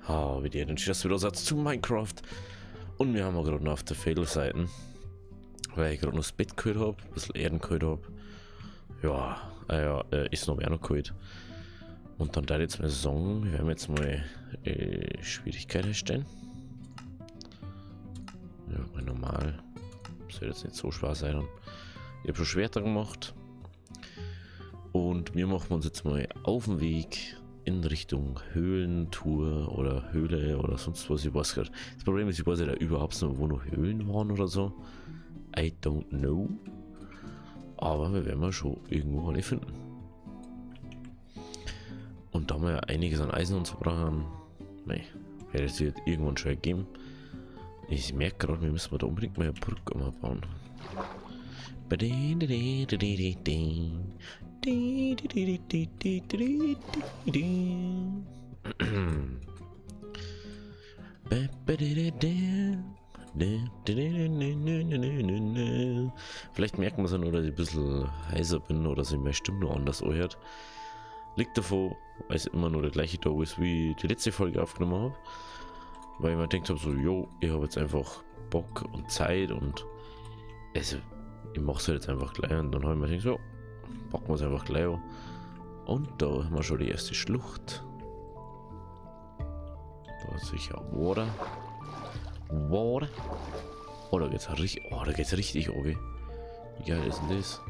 Wie die dann das wieder Satz zu Minecraft. Und wir haben auch gerade noch auf der Fail-Seiten, weil ich gerade noch das Bett geholt habe, ein bisschen Erden geholt habe. Ja, ist noch mehr noch geholt. Und dann da jetzt mal sagen, wir werden jetzt mal Schwierigkeit erstellen. Ja, mal normal. Soll jetzt nicht so schwer sein. Ich habe schon schwerer gemacht. Und wir machen uns jetzt mal auf den Weg in Richtung Höhlentour oder Höhle oder sonst was. Ich weiß gerade. Das Problem ist, ich weiß ja überhaupt nicht, wo noch Höhlen waren oder so. I don't know. Aber wir werden mal schon irgendwo eine finden. Und da wir ja einiges an Eisen und so brauchen, werde es wird irgendwann schon ergeben. Ich merke gerade, wir müssen da unbedingt mal eine Brücke mal bauen. Vielleicht merkt man es ja nur, dass ich ein bisschen heiser bin oder dass ich meine Stimme nur anders anhört. Liegt davon, weil es immer nur der gleiche Tag ist, wie die letzte Folge aufgenommen habe. Weil ich mir denkt habe, so, jo, ich habe jetzt einfach Bock und Zeit und also, ich mache es jetzt einfach gleich und dann habe ich mir gedacht, so, packen wir es einfach gleich an. Und da haben wir schon die erste Schlucht. Da ist sicher Water. Water. Oh, da geht's richtig, richtig okay. Wie geil ist denn das?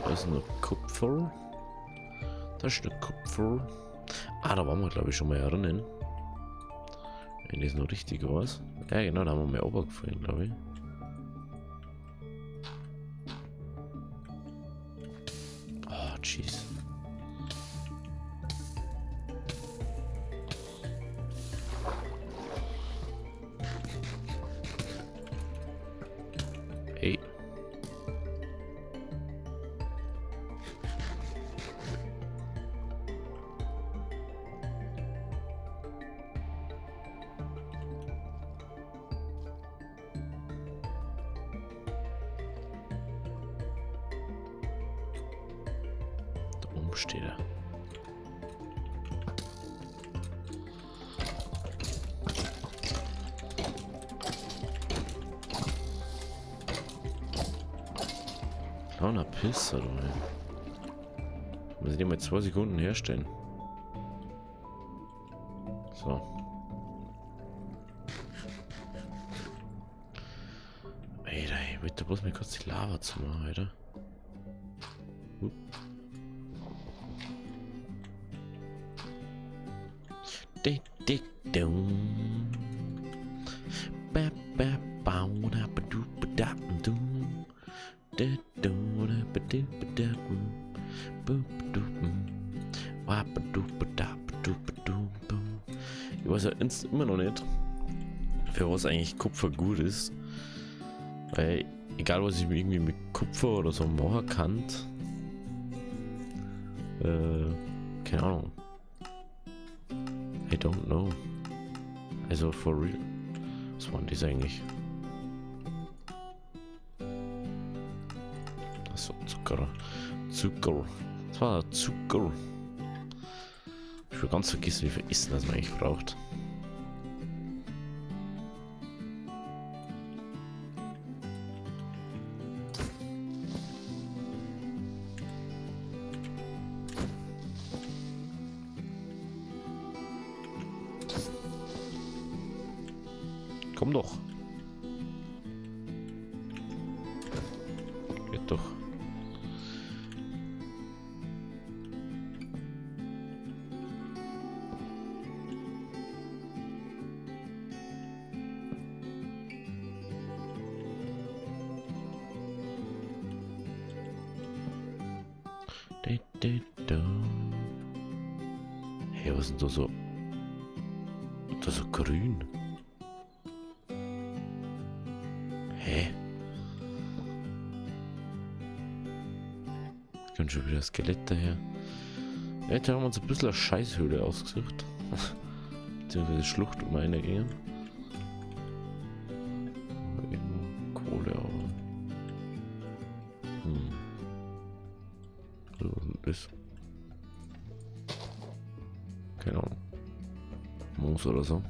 Da ist noch Kupfer. Da ist noch Kupfer. Ah, da waren wir glaube ich schon mal erinnern. Wenn das noch richtig war. Ja genau, da haben wir mehr runtergefallen, glaube ich. Oh, jeez. Hey. Da oben steht er. Kleiner Pisser, du. Muss ich den mal 2 Sekunden herstellen. So. Alter, ich will da bloß mal kurz die Lava zu machen, Alter. Ich weiß ja immer noch nicht, für was eigentlich Kupfer gut ist. Weil, egal was ich irgendwie mit Kupfer oder so machen kann, keine Ahnung. I don't know. Also, for real. Was waren das eigentlich? Achso, Zucker. Zucker. Das war Zucker. Ich will ganz vergessen, wie viel Essen das man eigentlich braucht. Komm doch. Geht doch. Hey, was ist denn da so? Da so grün. Hä? Kommt schon wieder ein Skelett daher. Ja, da haben wir uns ein bisschen eine Scheißhöhle ausgesucht. Beziehungsweise Schlucht um eine gehen. Kohle aber. Was ist das? Keine Ahnung. Moos oder so.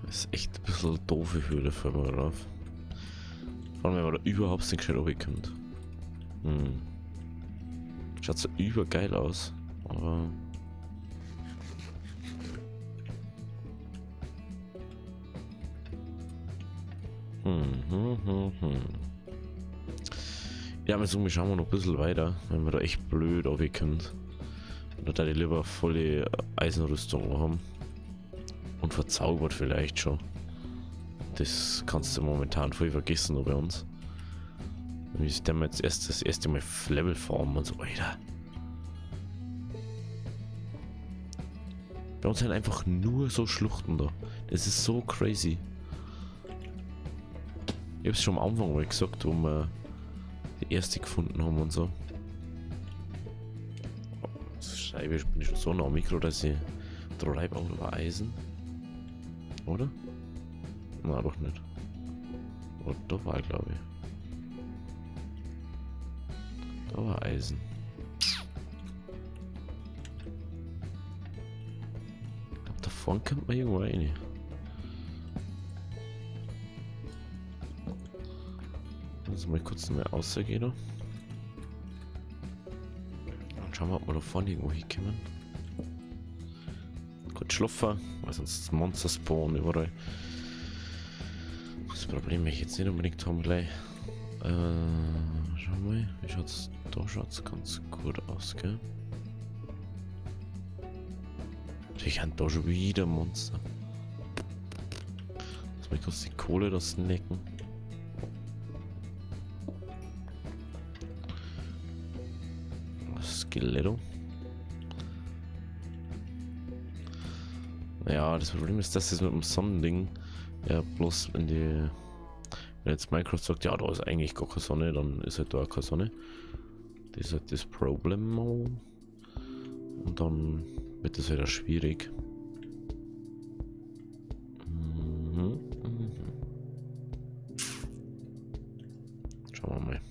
Das ist echt ein bisschen doofe Höhle, fällt mir gerade auf. Vor allem, wenn man da überhaupt nicht gescheit runterkommt. Schaut so übergeil aus, aber... Ja, wir schauen wir noch ein bisschen weiter, wenn wir da echt blöd runterkommt. Oder da die lieber volle Eisenrüstung haben. Und verzaubert vielleicht schon. Das kannst du momentan voll vergessen noch bei uns. Wie ist der jetzt das erste Mal Level farmen und so weiter. Bei uns sind einfach nur so Schluchten da. Das ist so crazy. Ich hab's schon am Anfang mal gesagt, wo wir die erste gefunden haben und so. Scheibe, ich bin schon so nah am Mikro, dass ich treibe auch über Eisen. Oder? Na, doch nicht. Oh, da war, glaube ich. Da war Eisen. Ich glaube, da vorne kommt man irgendwo rein. Also mal kurz mehr ausgehen. Dann schauen wir, ob wir da vorne irgendwo hinkommen. Gut schlafen, weil sonst das Monster spawnen überall. Das Problem ich jetzt nicht unbedingt haben gleich. Schau mal, wie schaut's? Da schaut's ganz gut aus, gell? Ich habe da schon wieder Monster. Lass mich kurz die Kohle da snacken. Skeletto. Ja, das Problem ist, dass es mit dem Sonnending ja bloß wenn jetzt Minecraft sagt, ja, da ist eigentlich gar keine Sonne, dann ist halt da auch keine Sonne. Das ist halt das Problem. Und dann wird das halt auch schwierig. Schauen wir mal.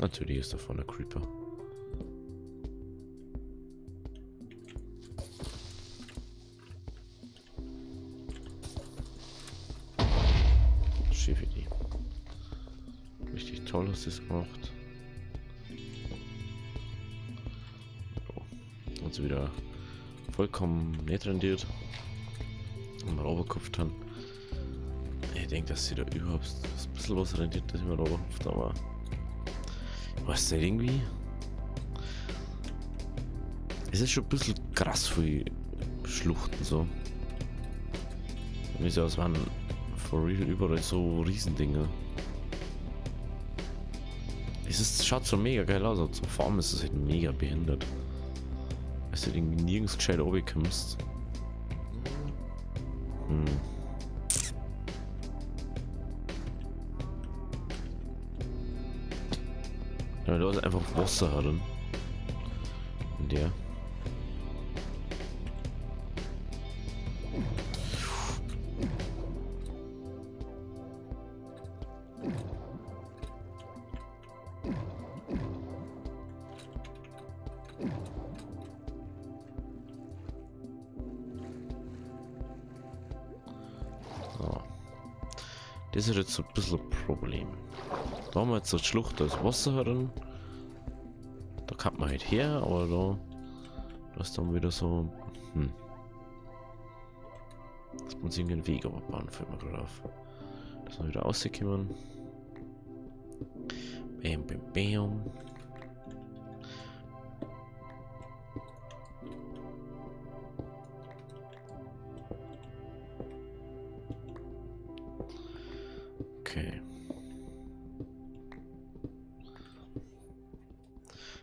Natürlich ist da vorne ein Creeper. Schiff-Idee. Richtig toll hast du es gemacht. So. Und wieder vollkommen nicht rendiert. Und mal runtergekupft haben. Ich denke, dass sie da überhaupt ein bisschen was rendiert, dass ich mal runtergekupft, aber was denn irgendwie? Es ist schon ein bisschen krass für die Schluchten so. Wie sie aus waren for real überall so Riesendinger. Schaut so mega geil aus, aber zum Farmen ist es halt mega behindert. Weil du irgendwie nirgends gescheit runterkommst. Ja, da ist einfach Wasser drin. Und der. Das ist jetzt so ein bisschen ein Problem. Da haben wir jetzt eine Schlucht, da ist Wasser drin. Da kann man halt her, aber da ist dann wieder so. Das muss irgendeinen Weg aber bauen, fällt mir gerade auf. Dass wir wieder rauskommen. Bam, bam, bam. Okay.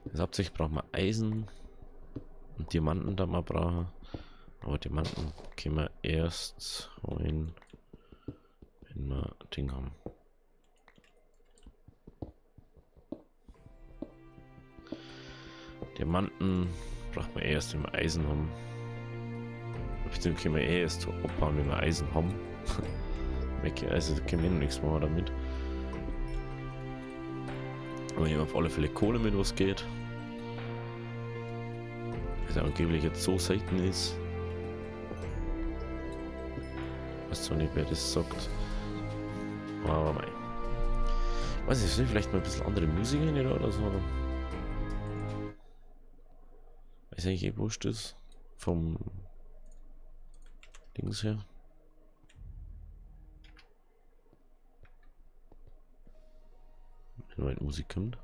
Jetzt hauptsächlich brauchen wir Eisen und Diamanten da mal brauchen. Aber Diamanten können wir erst holen, wenn wir Ding haben. Diamanten braucht man erst, wenn wir Eisen haben. Beziehungsweise können wir erst abbauen, wenn wir Eisen haben. Also können wir noch nichts machen damit. Aber ich auf alle Fälle Kohle mit, was geht. Was ja angeblich jetzt so selten ist. Weiß zwar nicht, wer das sagt. Aber mei. Weiß ich, vielleicht mal ein bisschen andere Musik rein oder so. Weiß eigentlich eh wurscht ist. Vom Dings her. Wenn meine Musik kommt.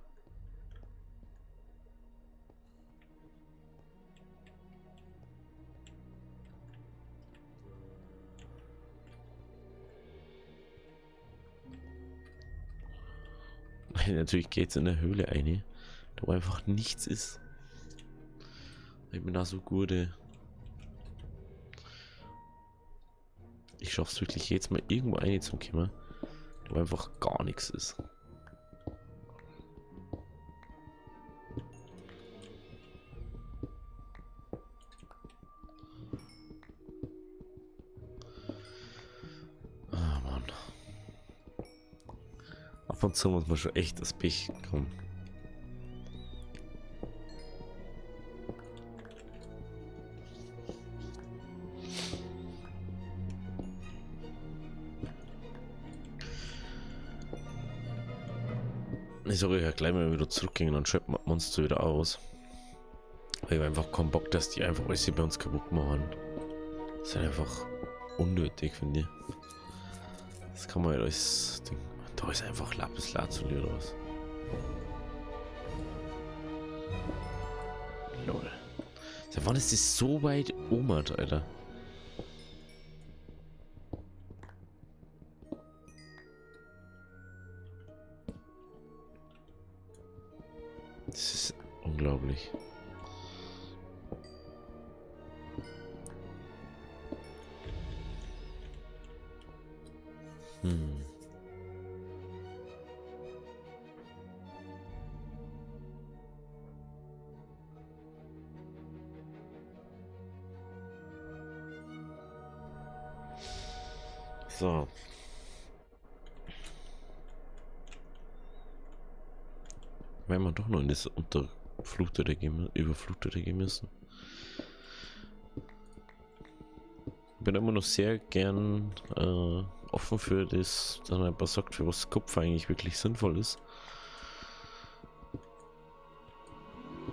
Natürlich geht es in der Höhle eine, da wo einfach nichts ist. Ich bin da so gut. Ich schaff's wirklich jetzt mal irgendwo eine zum Kommen, wo einfach gar nichts ist. Ah, Mann. Ab und zu muss man schon echt das Pech kommen. Ich sage ja gleich mal wieder zurückgehen und schreibt man Monster wieder aus. Weil ich einfach keinen Bock, dass die einfach alles bei uns kaputt machen. Das ist einfach unnötig, finde ich. Das kann man ja alles denken. Da ist einfach Lapis Lazuli oder was. Lol. Seit wann ist das so weit oben, Alter? Das ist unglaublich. So. Wenn wir doch noch in das Überflutete gehen müssen. Ich bin immer noch sehr gern offen für das, dass man einfach sagt, für was Kupfer eigentlich wirklich sinnvoll ist.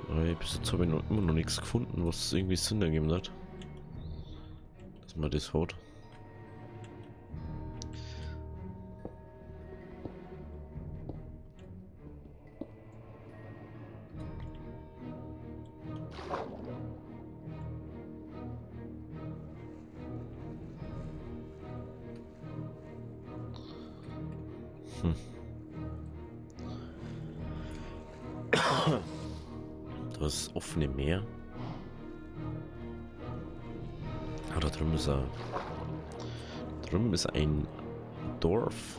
Aber bis jetzt habe ich immer noch nichts gefunden, was irgendwie Sinn ergeben hat. Dass man das hat. Das offene Meer. Ah, da drüben ist ein Dorf.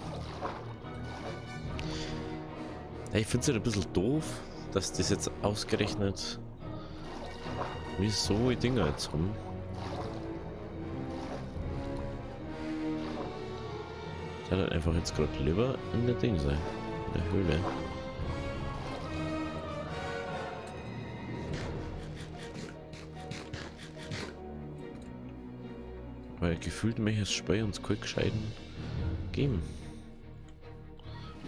Ja, ich finde es halt ein bisschen doof, dass das jetzt ausgerechnet wieso die Dinger jetzt haben. Der hat einfach jetzt gerade lieber in der Ding sein, in der Höhle. Weil gefühlt möchte ich das Spiel uns kein gescheiten geben.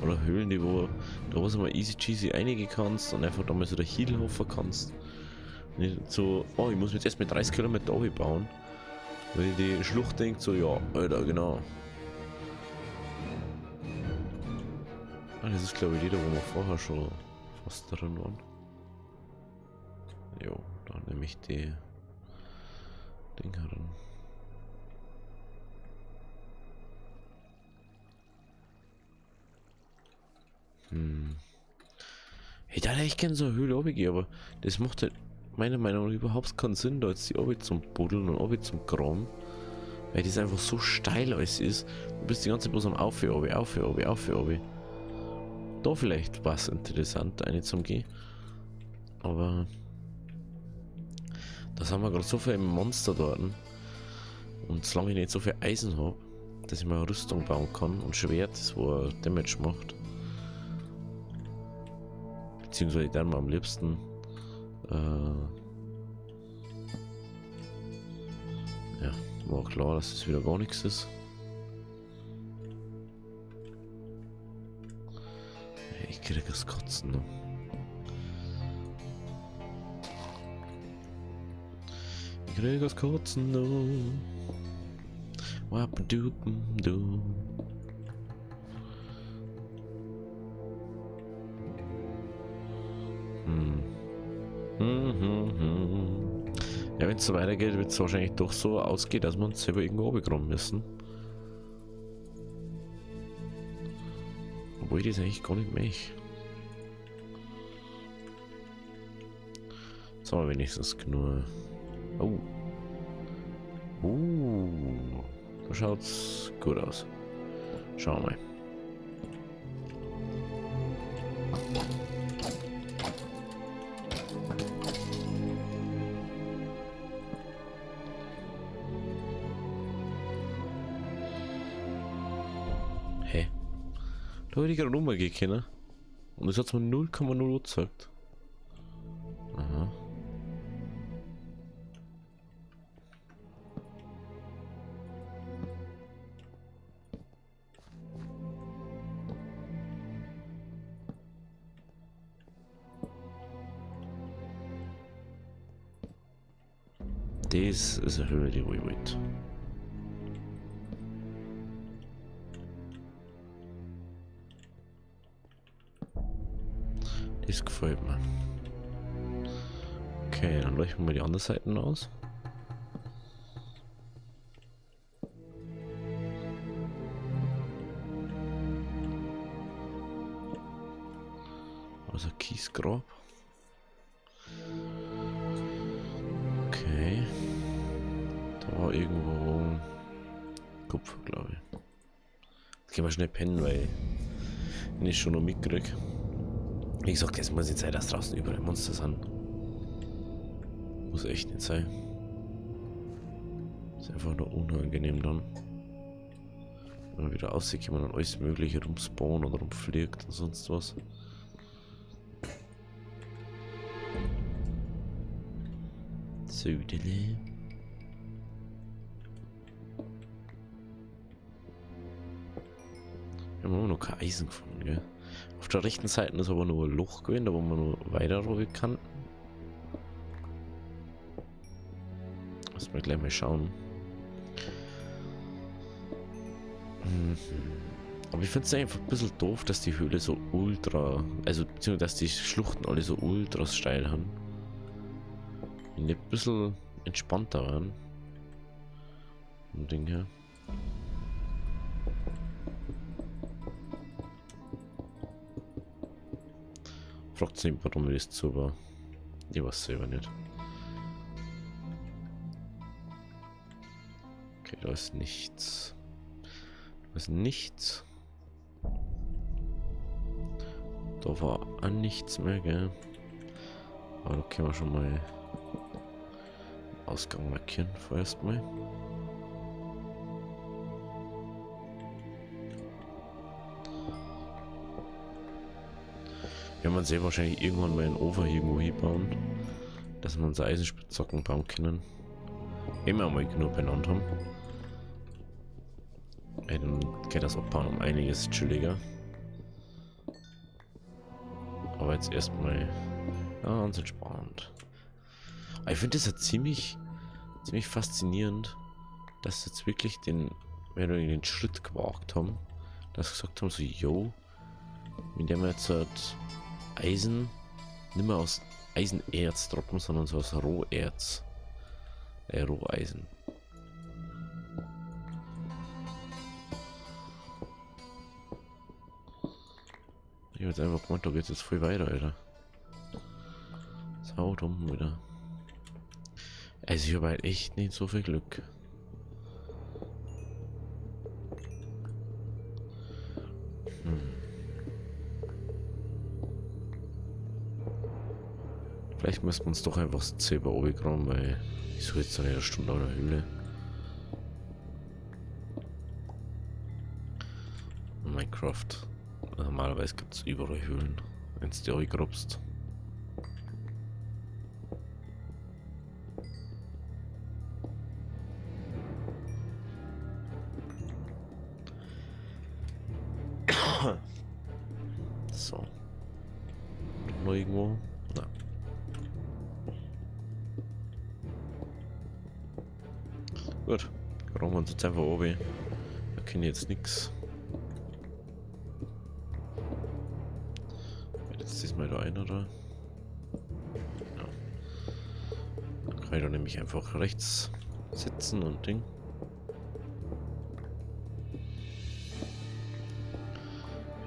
Oder Höhlen, die wo du mal easy cheesy einige kannst und einfach da mal so der Heal hoffen kannst. Nicht so, oh, ich muss jetzt erst mit 30 Kilometer bauen. Weil die Schlucht denkt so, ja, Alter, genau. Ah, das ist glaube ich jeder, wo wir vorher schon fast drin waren. Jo, da nehme ich die Dinger drin. Ich dachte, ich kenne so eine Höhle runtergehen, aber das macht halt meiner Meinung nach überhaupt keinen Sinn, da jetzt die Obi zum Buddeln und Obi zum Kram. Weil das einfach so steil alles ist. Du bist die ganze Zeit bloß am Obi. Da vielleicht was interessant, eine zum Gehen. Aber da haben wir gerade so viele Monster dort. Und solange ich nicht so viel Eisen habe, dass ich mal eine Rüstung bauen kann und Schwert, das wo Damage macht. beziehungsweise dann mal am liebsten ja, war klar, dass das wieder gar nichts ist. Ich krieg das Kotzen. Ne? Ich krieg das Kotzen. Ne? Wappendupendu. Ja, wenn es so weitergeht, wird es wahrscheinlich doch so ausgehen, dass wir uns selber irgendwo bekommen müssen. Obwohl ich das eigentlich gar nicht möchte. Jetzt haben wir wenigstens genug. Oh. Da schaut's gut aus. Schauen wir mal. Hä? Da hätte ich gerade umgehen können. Und das hat mir 0,0 gezeigt. Aha. Das ist eine Höhle, die ich wollte. Das gefällt mir. Okay, dann leuchten wir die andere Seite aus. Also Kiesgrab. Okay. Da war irgendwo Kupfer, glaube ich. Jetzt gehen wir schnell pennen, weil ich nicht schon noch mitkriege. Wie gesagt, jetzt muss nicht sein, dass draußen überall Monster sind. Muss echt nicht sein. Ist einfach nur unangenehm dann. Wenn man wieder aussieht, wenn man dann alles mögliche rumspawnen oder rumfliegt und sonst was. Södele. Wir haben immer noch kein Eisen gefunden, gell? Auf der rechten Seite ist aber nur ein Loch gewesen, da wo man nur weiter runter kann. Lass mal gleich mal schauen. Aber ich finde es einfach ein bisschen doof, dass die Höhle so ultra, also beziehungsweise dass die Schluchten alle so ultra steil haben. Ein bisschen entspannter waren. Vom Ding her. Fragt sich, warum das so war. Ich weiß selber nicht. Okay, da ist nichts. Da ist nichts. Da war auch nichts mehr, gell? Aber da können wir schon mal Ausgang markieren vorerst mal. Wir werden sehr wahrscheinlich irgendwann mal einen Ofen irgendwo hinbauen, dass wir unsere Eisenspitzhacken bauen können. Immer mal genug benannt haben. Dann geht das Abbauen um einiges chilliger. Aber jetzt erstmal ganz entspannt. Aber ich finde das ja ziemlich faszinierend, dass jetzt wirklich den Schritt gewagt haben, dass sie gesagt haben, so, yo, indem wir jetzt halt Eisen nicht mehr aus Eisenerz droppen, sondern so aus Roherz. Roheisen. Ich hab jetzt einfach gemeint, da geht's jetzt voll weiter, Alter. Sau dumm wieder. Also ich habe halt echt nicht so viel Glück. Vielleicht müssen wir uns doch einfach das Zebra oben, weil ich suche jetzt eine Stunde an der Höhle. Minecraft. Normalerweise gibt es überall Höhlen. Wenn's dir euch grubst. So. Noch irgendwo? Na. Gut. Brauchen wir uns jetzt einfach oben. Da kenne ich jetzt nichts. Jetzt ist mal da einer da. Ja. Dann kann ich da nämlich einfach rechts sitzen und Ding.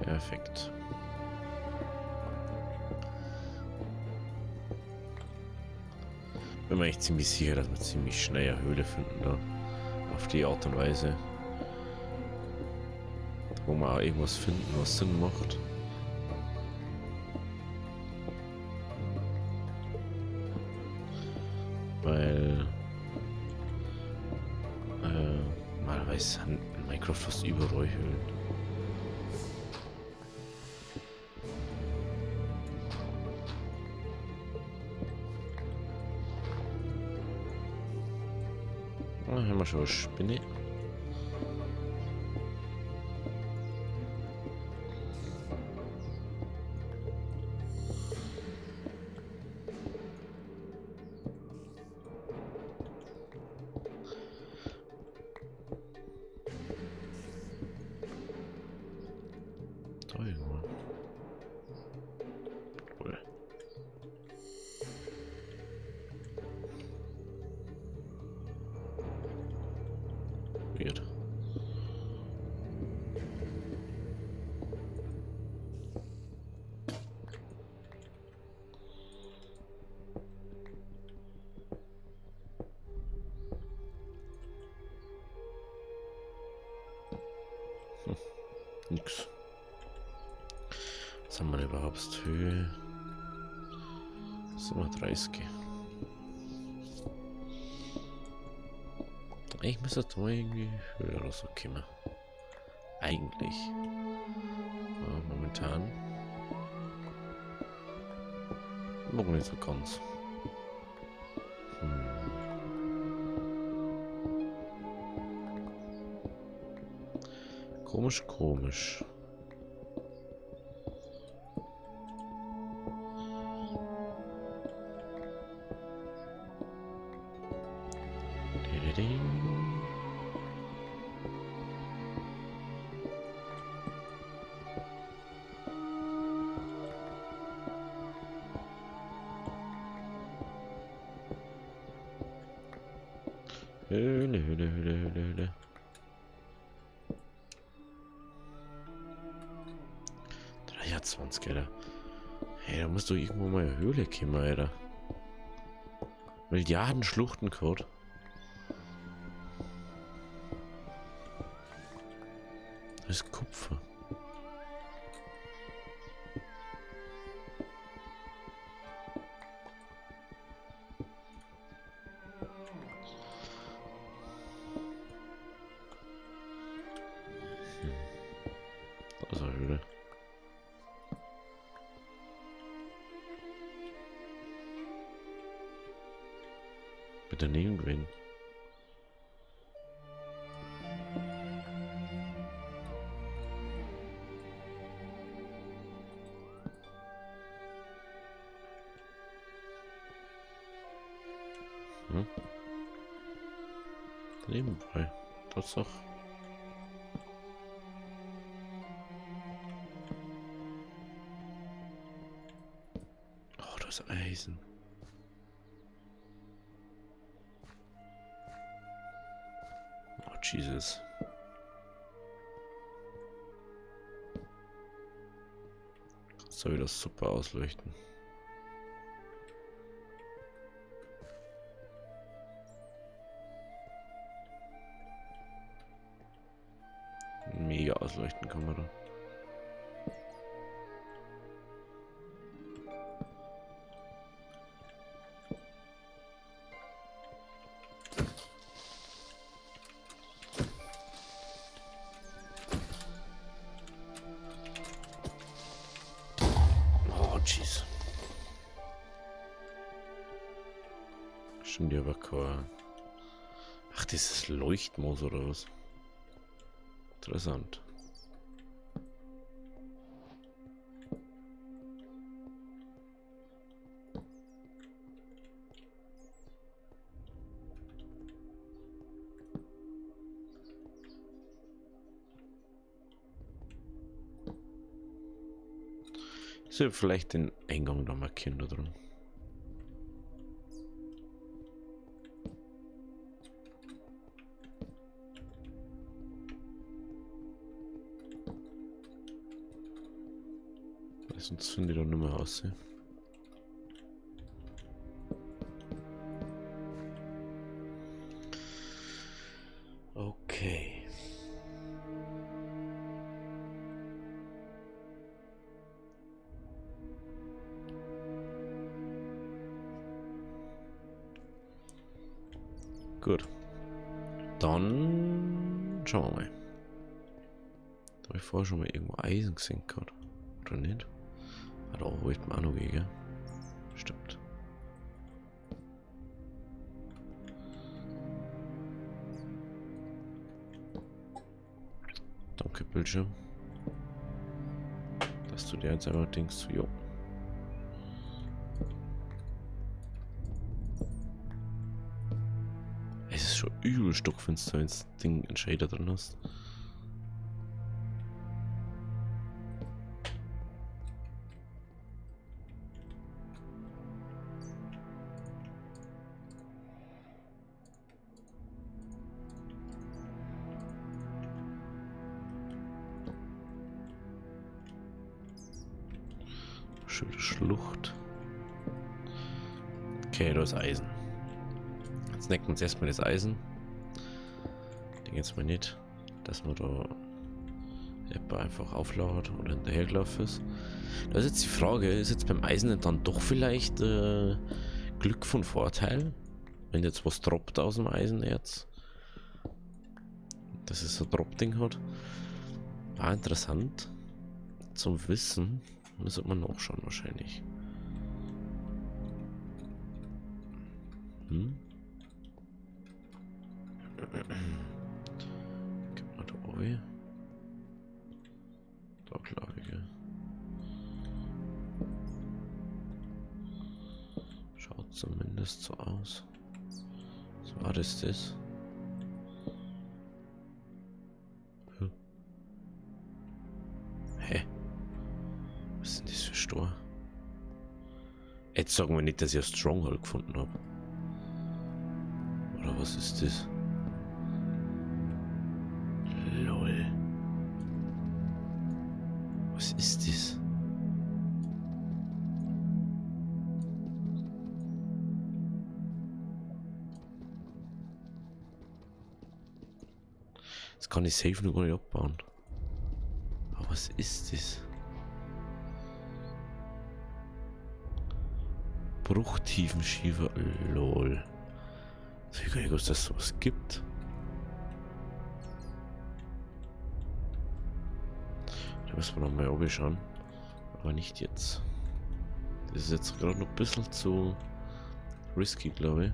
Perfekt. Bin mir echt ziemlich sicher, dass wir ziemlich schnell eine Höhle finden da. Auf die Art und Weise. Wo wir auch irgendwas finden, was Sinn macht. Weil normalerweise sind in Minecraft fast überall Höhlen. Ah, haben wir schon eine Spinne. Da irgendwo. Cool. Weird. Nix. Was haben wir überhaupt? Höhe 37. Ich müsste jetzt mal irgendwie höher oder so kommen. Eigentlich. Aber momentan. Noch nicht so ganz. Komisch, komisch. Höhle, Höhle, Höhle, Höhle, Höhle. Ja, 20, Alter. Hey, da muss doch irgendwo mal eine Höhle kommen, Alter. Milliarden Schluchten gehört. Das ist Kupfer. Da ist eine Höhle. Bitte nirgendwen. Hm? Nebenbei. Das doch. Oh, das Eisen. Oh, Jesus. Kannst du wieder super ausleuchten. Mega ausleuchten kann man da. jeez. Stimmt ja aber kein... Ach, dieses Leuchtmoos oder was? Interessant. Ich soll vielleicht den Eingang da markieren da drin. Sonst finde ich da nicht mehr aus. Okay. Gut. Dann schauen wir mal. Da habe ich vorher schon mal irgendwo Eisen gesehen gehabt. Oder nicht? Ah, da wollten wir auch noch gehen, gell? Stimmt. Danke, Bildschirm. Dass du dir jetzt einfach denkst, jo. Es ist schon übel stockfinster, wenn das Ding einen Shader drin hast. Schöne Schlucht. Okay, da ist Eisen. Jetzt necken wir uns erstmal das Eisen. Ich denke jetzt mal nicht, dass man da etwa einfach auflauert oder hinterhergelaufen ist. Da ist jetzt die Frage, ist jetzt beim Eisen dann doch vielleicht Glück von Vorteil? Wenn jetzt was droppt aus dem Eisenerz? Dass es so ein Drop-Ding hat. War interessant zum Wissen. Das sollte man nachschauen wahrscheinlich. Hm? Gib mal da oben. Da glaube ich, gell? Schaut zumindest so aus. Was war das? Hm. Hä? Was ist denn das für Stor? Jetzt sagen wir nicht, dass ich ein Stronghold gefunden habe. Oder was ist das? Lol. Was ist das? Das kann ich safe noch gar nicht abbauen. Aber was ist das? Bruchtiefenschiefer, lol. Ich weiß gar nicht, was das sowas gibt. Da müssen wir nochmal oben schauen. Aber nicht jetzt. Das ist jetzt gerade noch ein bisschen zu risky, glaube ich.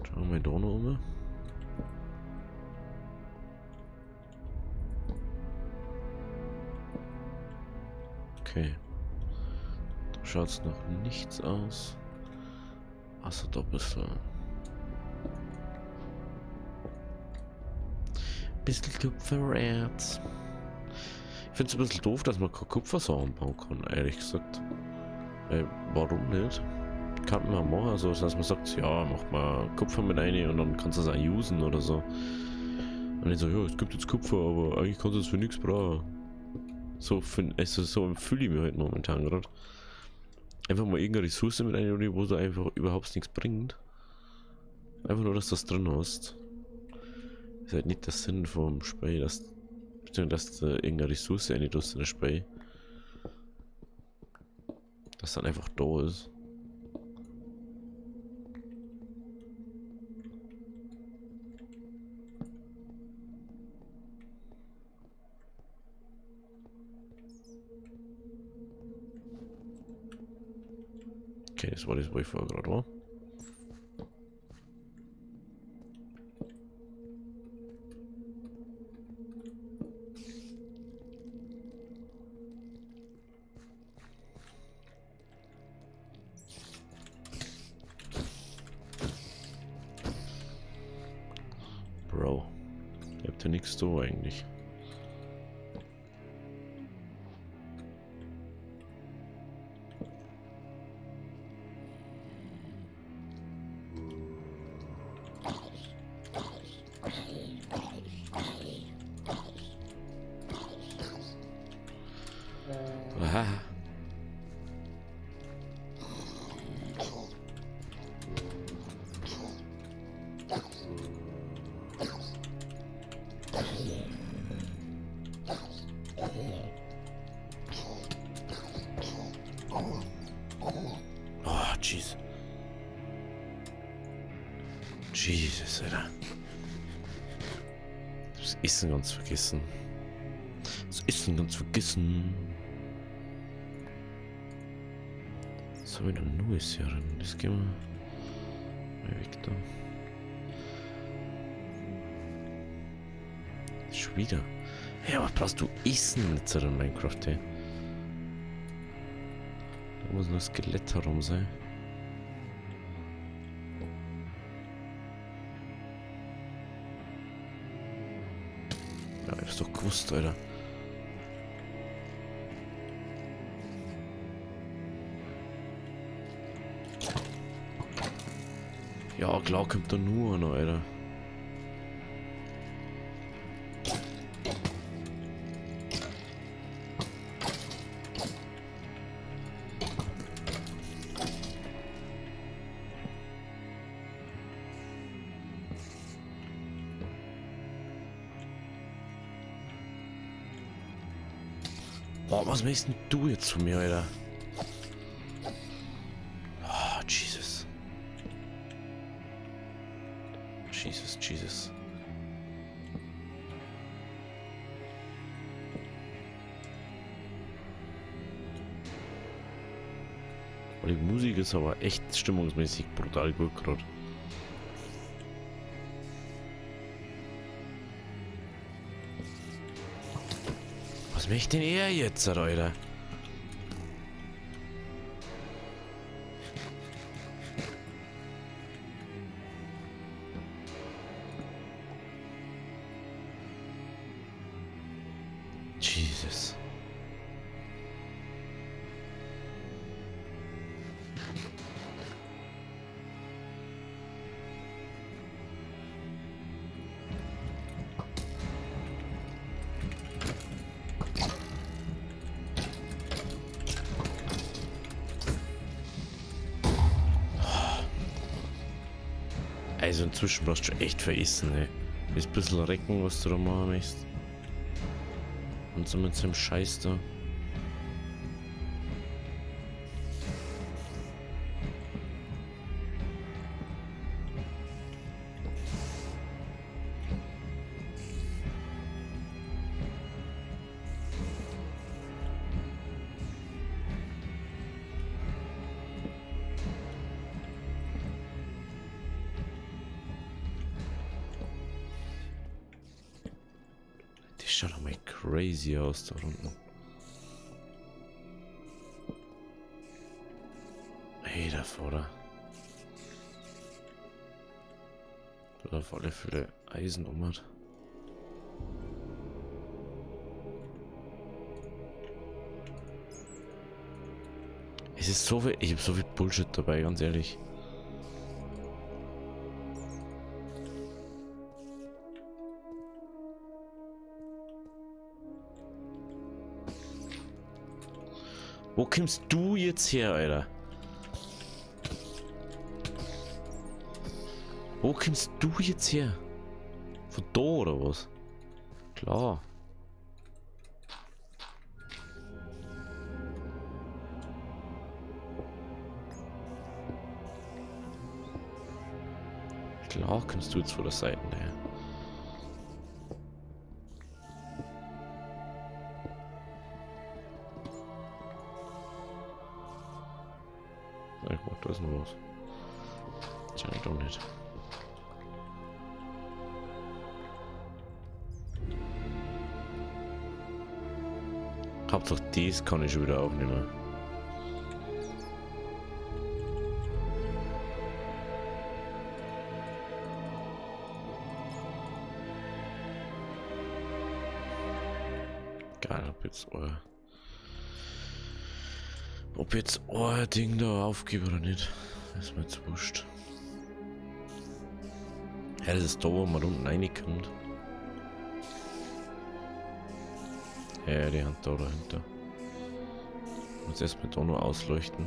Schauen wir da noch um. Okay. Da schaut es noch nichts aus. Außer da ein bisschen. Bisschen Kupfererz. Ich finde es ein bisschen doof, dass man kein Kupfersachen bauen kann, ehrlich gesagt. Weil, warum nicht? Kann man machen, also dass man sagt, ja, mach mal Kupfer mit rein und dann kannst du es auch usen oder so. Und ich so, ja, es gibt jetzt Kupfer, aber eigentlich kannst du es für nichts brauchen. So, so fühle ich mich halt momentan gerade. Einfach mal irgendeine Ressource mit rein, wo du einfach überhaupt nichts bringt. Einfach nur, dass du das drin hast. Ist halt nicht der Sinn vom Spray, dass du irgendeine Ressource rein tust in der Spray. Das dann einfach da ist. Okay, das war das, wo ich vorher gerade war. Bro. Ihr habt ja nichts da eigentlich. Aha. Oh, jeez. Jesus, Alter. Das Essen ganz vergessen. Das Essen ganz vergessen. Was habe ich denn Neues hier drin? Das gehen wir mal weg da. Schon wieder. Ja, was brauchst du Essen jetzt in Minecraft, ey? Da muss nur ein Skelett herum sein. Ja, ich hab's doch gewusst, Alter. Ja, klar kommt da nur einer, Alter. Boah, was möchtest denn du jetzt von mir, Alter? Oh, Jesus. Jesus, Jesus. Oh, die Musik ist aber echt stimmungsmäßig brutal gut gerade. Was möchte denn er jetzt, Alter? Jesus. Also inzwischen brauchst du schon echt veressen, ey. Ist ein bisschen recken, was du da machen möchtest. Und so mit seinem Scheiß da. Das schaut doch mal crazy aus da unten. Hey, da vorne. Da auf alle Fälle Eisen um hat. Es ist so viel, ich habe so viel Bullshit dabei, ganz ehrlich. Wo kommst du jetzt her, Alter? Wo kommst du jetzt her? Von da oder was? Klar. Klar kommst du jetzt von der Seite her. schnell gemacht, was ist denn los? Tja, doch nicht. Hauptsache dies kann ich schon wieder aufnehmen. Geil, ob jetzt euer Ding da aufgebe oder nicht, ist mir jetzt wurscht. Ja, das ist da, wo man unten reinkommt. Ja, die Hand da dahinter. Muss erstmal da nur ausleuchten.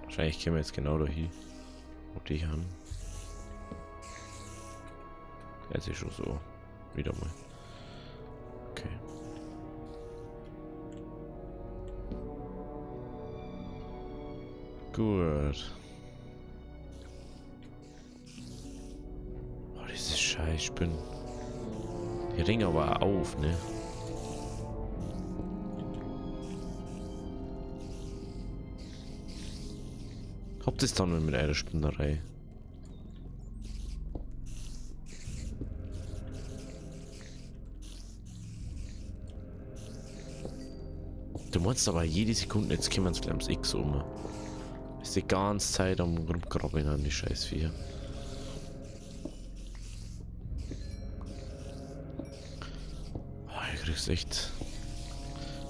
Wahrscheinlich können wir jetzt genau da hin. Wo die haben. Jetzt ist schon so. Wieder mal. Okay. Gut. Oh, diese Scheißspinnen. Die ringen aber auf, ne? Habt ihr es dann mit einer Spinnerei? Du meinst aber jede Sekunde, jetzt können wir uns gleich ums X um. Ist die ganze Zeit am rumkrabbeln an die Scheißviecher. Oh, ich krieg's echt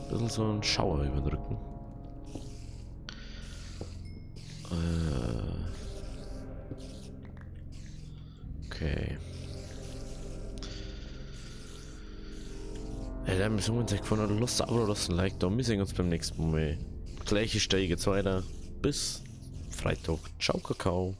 ein bisschen so einen Schauer über den Rücken. Okay. Ja, dann müssen wir uns gefallen oder lasst ein Abo, lasst ein Like da. Wir sehen uns beim nächsten Mal. Gleiche Steige weiter. Bis Freitag. Ciao, Kakao.